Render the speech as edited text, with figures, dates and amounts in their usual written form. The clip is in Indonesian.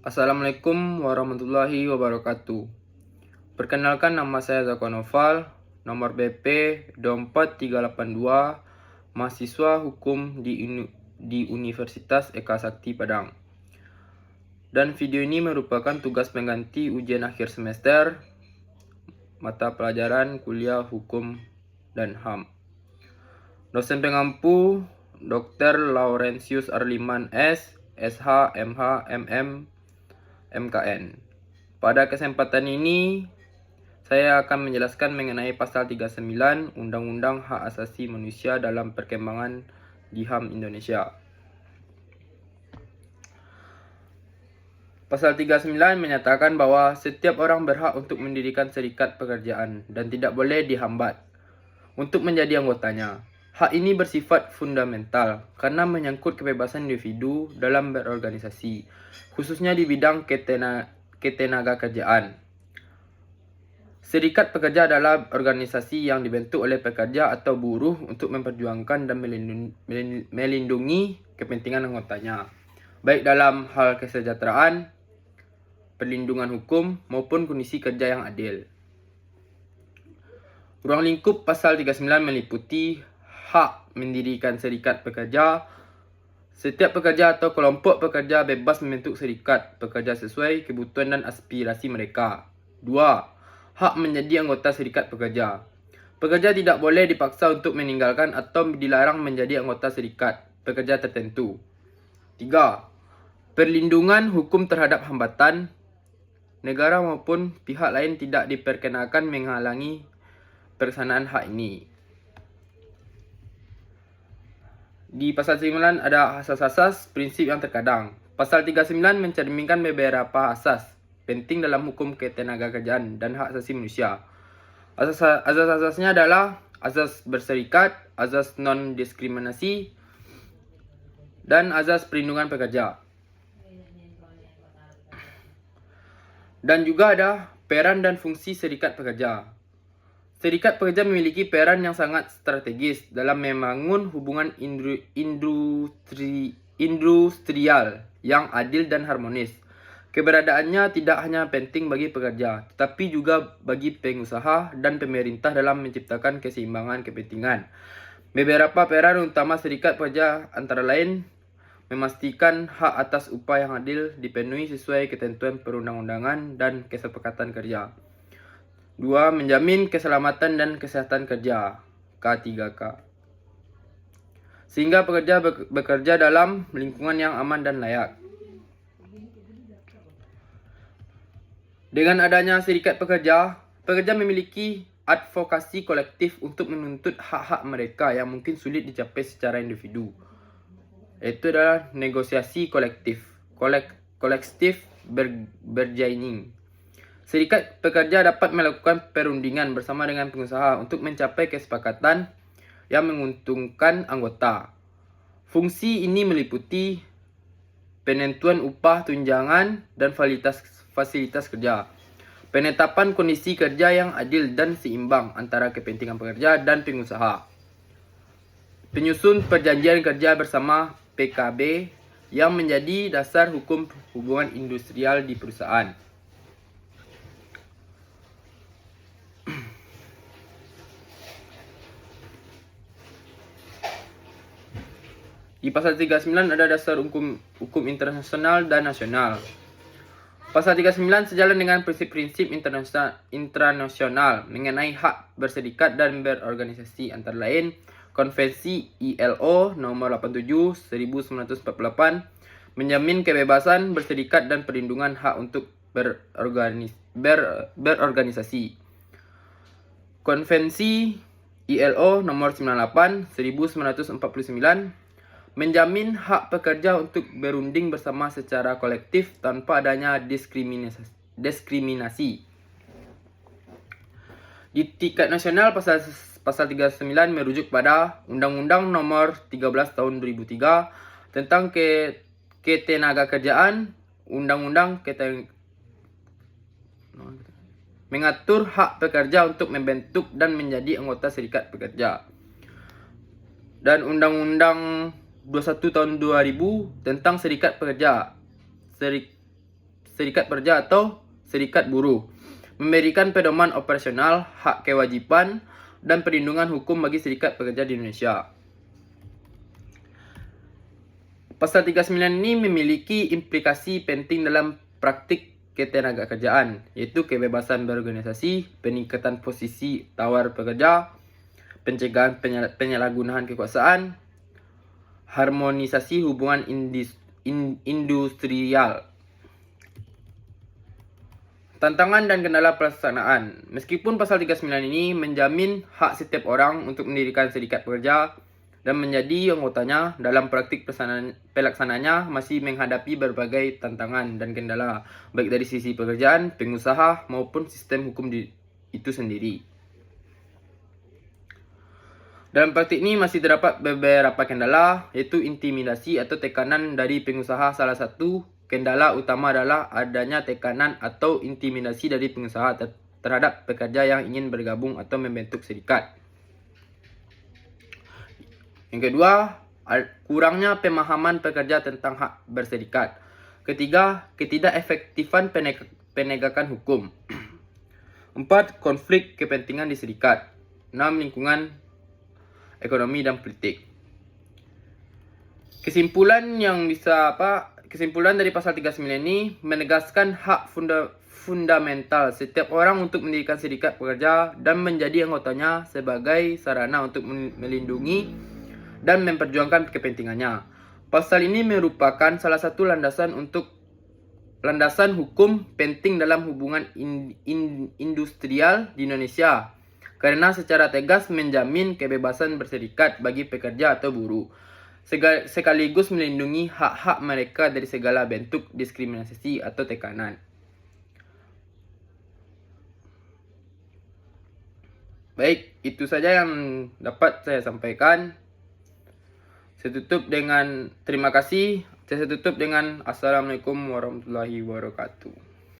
Assalamualaikum warahmatullahi wabarakatuh. Perkenalkan, nama saya Zakwan Noval, nomor BP 24382, mahasiswa hukum di Universitas Eka Sakti Padang. Dan video ini merupakan tugas pengganti ujian akhir semester mata pelajaran kuliah hukum dan HAM. Dosen pengampu Dr. Laurentius Arliman S, SH, MH, MM, MKN. Pada kesempatan ini, saya akan menjelaskan mengenai pasal 39 Undang-Undang Hak Asasi Manusia dalam Perkembangan di HAM Indonesia. Pasal 39 menyatakan bahwa setiap orang berhak untuk mendirikan serikat pekerjaan dan tidak boleh dihambat untuk menjadi anggotanya. Hak ini bersifat fundamental karena menyangkut kebebasan individu dalam berorganisasi, khususnya di bidang ketenaga kerjaan. Serikat pekerja adalah organisasi yang dibentuk oleh pekerja atau buruh untuk memperjuangkan dan melindungi kepentingan anggotanya, baik dalam hal kesejahteraan, perlindungan hukum, maupun kondisi kerja yang adil. Ruang lingkup pasal 39 meliputi hak mendirikan serikat pekerja. Setiap pekerja atau kelompok pekerja bebas membentuk serikat pekerja sesuai kebutuhan dan aspirasi mereka. 2. Hak menjadi anggota serikat pekerja. Pekerja tidak boleh dipaksa untuk meninggalkan atau dilarang menjadi anggota serikat pekerja tertentu. 3. Perlindungan hukum terhadap hambatan. Negara maupun pihak lain tidak diperkenakan menghalangi pelaksanaan hak ini. Di pasal 39 ada asas-asas prinsip yang terkadang. Pasal 39 mencerminkan beberapa asas penting dalam hukum ketenagakerjaan dan hak asasi manusia. Asas-asasnya adalah asas berserikat, asas non-diskriminasi, dan asas perlindungan pekerja. Dan juga ada peran dan fungsi serikat pekerja. Serikat pekerja memiliki peran yang sangat strategis dalam membangun hubungan industrial yang adil dan harmonis. Keberadaannya tidak hanya penting bagi pekerja, tetapi juga bagi pengusaha dan pemerintah dalam menciptakan keseimbangan kepentingan. Beberapa peran utama serikat pekerja antara lain memastikan hak atas upah yang adil dipenuhi sesuai ketentuan perundang-undangan dan kesepakatan kerja. 2. Menjamin keselamatan dan kesehatan kerja (K3K), sehingga pekerja bekerja dalam lingkungan yang aman dan layak. Dengan adanya serikat pekerja, pekerja memiliki advokasi kolektif untuk menuntut hak-hak mereka yang mungkin sulit dicapai secara individu. Itu adalah negosiasi kolektif bargaining. Serikat pekerja dapat melakukan perundingan bersama dengan pengusaha untuk mencapai kesepakatan yang menguntungkan anggota. Fungsi ini meliputi penentuan upah, tunjangan, dan fasilitas kerja, penetapan kondisi kerja yang adil dan seimbang antara kepentingan pekerja dan pengusaha, penyusun perjanjian kerja bersama PKB yang menjadi dasar hukum hubungan industrial di perusahaan. Di pasal 39 ada dasar hukum internasional dan nasional. Pasal 39 sejalan dengan prinsip-prinsip internasional mengenai hak berserikat dan berorganisasi, antara lain Konvensi ILO nomor 87 1948 menjamin kebebasan berserikat dan perlindungan hak untuk berorganisasi. Konvensi ILO nomor 98 1949 menjamin hak pekerja untuk berunding bersama secara kolektif tanpa adanya diskriminasi. Di tingkat nasional, pasal 39 merujuk pada Undang-Undang Nomor 13 Tahun 2003 tentang ketenagakerjaan. Undang-Undang mengatur hak pekerja untuk membentuk dan menjadi anggota serikat pekerja. Dan Undang-Undang 21 Tahun 2000 tentang serikat pekerja. serikat pekerja atau serikat buruh, memberikan pedoman operasional, hak kewajiban, dan perlindungan hukum bagi serikat pekerja di Indonesia. Pasal 39 ini memiliki implikasi penting dalam praktik ketenagakerjaan, yaitu kebebasan berorganisasi, peningkatan posisi tawar pekerja, pencegahan penyalahgunaan kekuasaan, harmonisasi hubungan industrial. Tantangan dan kendala pelaksanaan. Meskipun pasal 39 ini menjamin hak setiap orang untuk mendirikan serikat pekerja dan menjadi anggotanya, dalam praktik pelaksanaannya masih menghadapi berbagai tantangan dan kendala, baik dari sisi pekerjaan, pengusaha, maupun sistem hukum itu sendiri. Dalam praktik ini masih terdapat beberapa kendala, yaitu intimidasi atau tekanan dari pengusaha. Salah satu kendala utama adalah adanya tekanan atau intimidasi dari pengusaha terhadap pekerja yang ingin bergabung atau membentuk serikat. Yang kedua, kurangnya pemahaman pekerja tentang hak berserikat. Ketiga, ketidakefektifan penegakan hukum. 4. Konflik kepentingan di serikat. 6. Lingkungan ekonomi dan politik. Kesimpulan dari pasal 39 ini menegaskan hak fundamental setiap orang untuk mendirikan serikat pekerja dan menjadi anggotanya sebagai sarana untuk melindungi dan memperjuangkan kepentingannya. Pasal ini merupakan salah satu landasan hukum penting dalam hubungan industrial di Indonesia, karena secara tegas menjamin kebebasan berserikat bagi pekerja atau buruh, sekaligus melindungi hak-hak mereka dari segala bentuk diskriminasi atau tekanan. Baik, itu saja yang dapat saya sampaikan. Terima kasih. Saya tutup dengan Assalamualaikum warahmatullahi wabarakatuh.